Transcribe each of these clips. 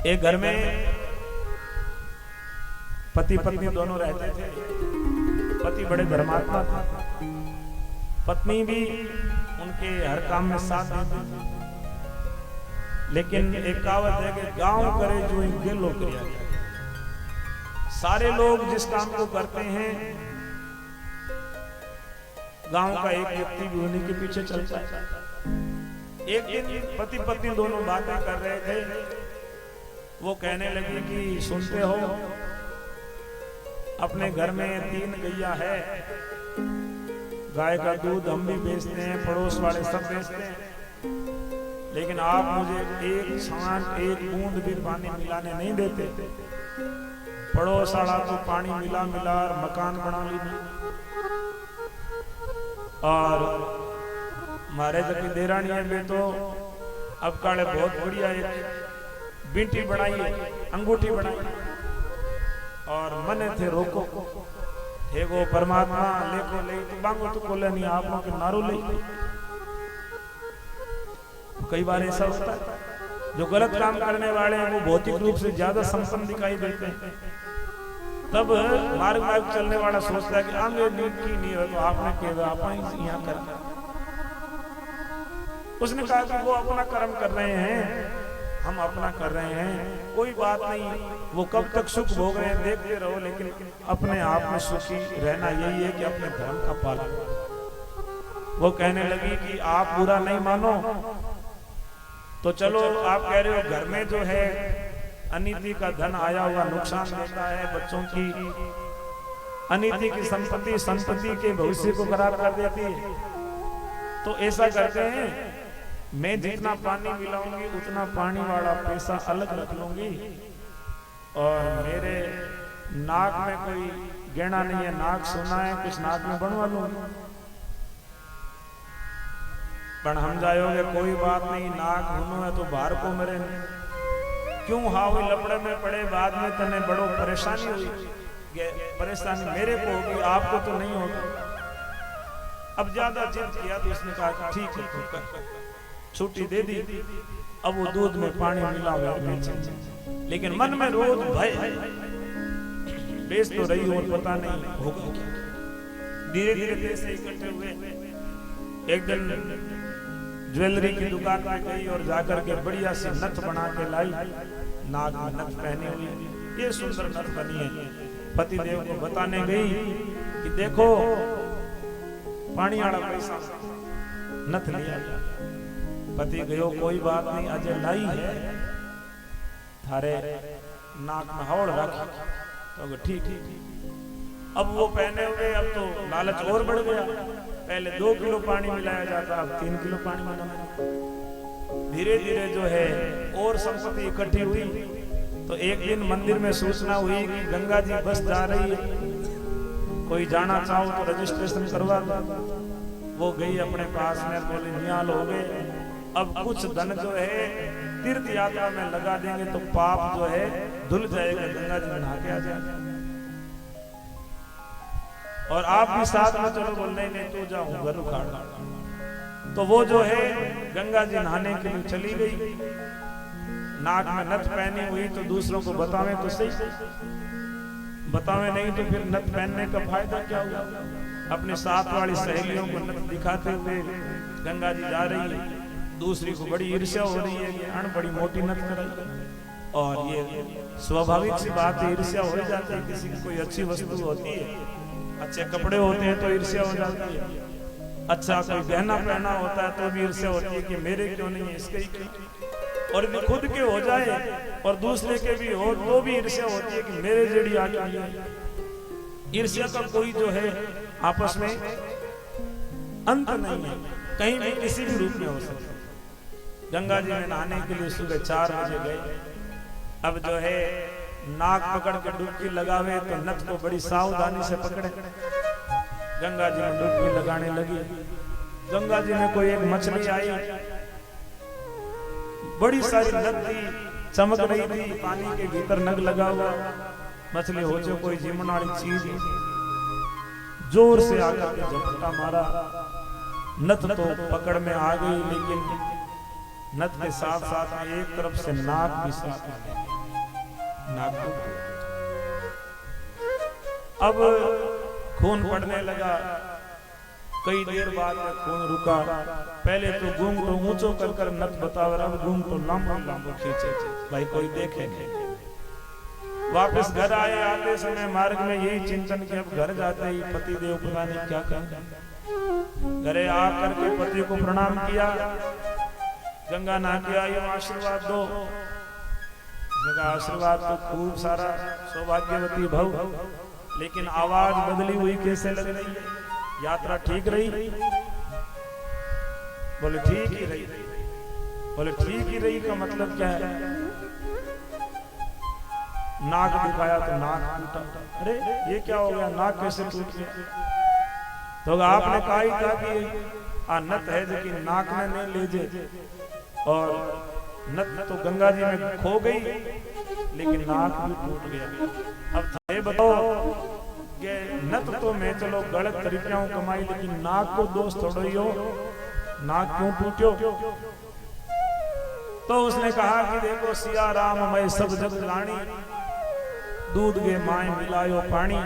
एक घर में पति पत्नी दोनों रहते थे। पति बड़े धर्मात्मा था, पत्नी भी उनके हर काम में साथ देती थी। लेकिन एक कहावत है कि गांव करे जो इनके लोग किया। सारे लोग जिस काम को करते हैं गांव का एक व्यक्ति भी उन्हीं के पीछे चलता है। एक दिन पति पत्नी दोनों बातें कर रहे थे। वो कहने लगी कि सुनते हो, अपने घर में 3 गैया है, गाय का दूध हम भी बेचते हैं, पड़ोस वाले सब बेचते हैं, लेकिन आप मुझे एक छांट एक बूंद भी पानी मिलाने नहीं देते। पड़ोस वाला तो पानी मिला मिला और मकान बना ली, और हमारे जबकि देरानी है तो अब काले बहुत बढ़िया एक बिंटी बनाई, अंगूठी बनाई, और मने थे रोको हे वो परमात्मा लेको ले तो बांगो तो कोले नहीं आप लोग के नारू ले। कई बार ऐसा होता है जो गलत काम करने वाले हैं वो भौतिक रूप से ज्यादा संपन्न दिखाई देते हैं। तब मार्ग मार्ग चलने वाला सोचता है कि आगे नीति की नहीं हो तो आपने केवल आप यहाँ कर। उसने कहा कि वो अपना कर्म कर रहे हैं, हम अपना कर रहे हैं, कोई बात नहीं, वो कब तक सुख भोग रहे हैं देखते रहो, लेकिन अपने आप में सुखी रहना यही है कि अपने धर्म का पालन। वो कहने लगी कि आप बुरा नहीं मानो तो चलो, आप कह रहे हो घर में जो है अनिति का धन आया हुआ नुकसान देता है, बच्चों की अनिति की संपत्ति के भविष्य को खराब कर देती है, तो ऐसा करते हैं मैं जितना पानी मिलाऊंगी उतना पानी वाला पैसा अलग रख लूंगी, और मेरे नाक में कोई गहना नहीं है, नाक सोना है, कुछ नाक में बनवा लूंगी। पर हम जाओगे कोई बात नहीं, नाक हुनु है तो बाहर को मरे क्यों हाव लपड़े में पड़े, बाद में तने बड़ो परेशानी हुई, परेशानी मेरे को होगी आपको तो नहीं होगी। अब ज्यादा जिद किया तो उसने कहा ठीक है, छुट्टी दे दी। अब वो दूध में पानी मिला हुआ, लेकिन मन में रोज भय, बेच तो रही और पता नहीं होगा क्या। धीरे धीरे पैसे इकट्ठे हुए। एक दिन ज्वेलरी की दुकान पे गई और जाकर के बढ़िया सी नथ बना के लाई, नाक में नथ पहनी हुई, ये सुंदर नथ बनी है। पति देव को बताने गई कि देखो पानी वाला पैसा नथ लिया। पति गयो कोई बात नहीं, अजय लाई है, थारे नाक में हवड़ रखी, तो ठीक। अब वो पहने हुए, अब तो लालच और बढ़ गया। पहले 2 किलो पानी मिलाया जाता, अब 3 किलो पानी मिलाया। धीरे धीरे जो है और संपत्ति इकट्ठी हुई। तो एक दिन मंदिर में सूचना हुई कि गंगा जी बस जा रही है, कोई जाना चाहो तो रजिस्ट्रेशन करवा दो। वो गई अपने पास में, बोले नियाल हो गए, अब कुछ धन जो है तीर्थ यात्रा में लगा देंगे तो पाप जो है धुल जाएगा, गंगा जी में नहा के आ जाएगा, और आप भी साथ में चलो। बोल नहीं तो जाऊं घर उखाड़। तो वो जो है गंगा जी नहाने के लिए चली गई, नाक में नथ पहनी हुई, तो दूसरों को बतावे तो सही, बतावे नहीं तो फिर नथ पहनने का फायदा क्या हुआ। अपने साथ वाली सहेलियों को नथ दिखाते हुए गंगा जी जा रही है, दूसरी को बड़ी ईर्ष्या हो रही है कि अण बड़ी मोटी नथ कराई। और ये स्वाभाविक सी बात है, ईर्ष्या हो जाती है। किसी की कोई अच्छी वस्तु होती है, अच्छे कपड़े होते हैं तो ईर्ष्या हो जाती है, अच्छा कोई गहना पहना होता है तो भी ईर्ष्या होती है कि मेरे क्यों नहीं है, इसके ही क्यों। और भी खुद के हो जाए और दूसरे के भी हो तो भी ईर्ष्या होती है कि मेरे जेडी आ गई। ईर्ष्या का कोई जो है आपस में अंत नहीं है, कहीं भी किसी भी रूप में हो सकता है। गंगा जी में नहाने के लिए सुबह 4 बजे गए। अब जो है नाक पकड़ के डुबकी लगावे तो नथ को बड़ी सावधानी से पकड़े। गंगा जी में डुबकी लगाने लगी। गंगा जी में कोई एक मछली आई, बड़ी सारी नदी चमक रही थी, पानी के भीतर नग लगा हुआ मछली हो जो कोई जीवन वाली चीज, जोर से आकर के झपटा मारा, नथ तो पकड़ में आ गई, लेकिन नथ के साथ साथ एक तरफ से नाक भी साथ में नाक टूट गया। अब खून पड़ने लगा, कई देर बाद में खून रुका। पहले तो घूंग तो ऊंचो कर कर नथ बतावर, अब घूंग तो लंबो लंबो खींचे, भाई कोई देखे नहीं। वापस घर आए, आते समय मार्ग में यही चिंतन कि अब घर जाते ही पति देव पता नहीं क्या कहें। घरे आकर के पति को प्रणाम किया, गंगा नहा के आई, आशीर्वाद दो। उसने कहा आशीर्वाद तो खूब सारा, सौभाग्यवती भव, लेकिन आवाज बदली हुई कैसे लग रही है? यात्रा ठीक रही? बोले ठीक ही रही। बोले ठीक ही रही का मतलब क्या है? नाक दिखाया तो नाक टूटा। अरे ये क्या हो गया, नाक कैसे टूट गया? तो आपने कहा ही था कि नत है जो कि नाक में नहीं ले जे, और नत तो गंगा जी में खो गई, लेकिन नाक भी टूट गया। अब ये बताओ कि नत तो मैं चलो गलत तरीके कमाई, लेकिन नाक को दोष थोड़ो ही हो, नाक क्यों टूटो? तो उसने कहा कि देखो सिया राम मैं सब जग जानी, दूध गे माय मिलायो पानी,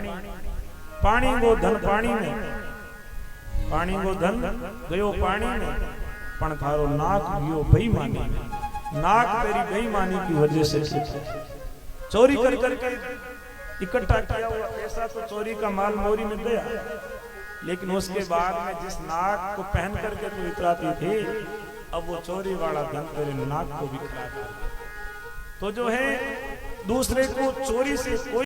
पानी गो धन पानी में, पानी गो धन गयो पानी में, पण थारो नाक गयो बेईमानी में। नाक तेरी बेईमानी की वजह से चोरी कर करके इकट्ठा किया हुआ पैसा तो चोरी का माल मोरी में गया, लेकिन उसके बाद में जिस नाक को पहन करके तू इतराती थी, अब वो चोरी वाला धन तेरे नाक को भी खराब। तो जो है दूसरे को चोरी से कोई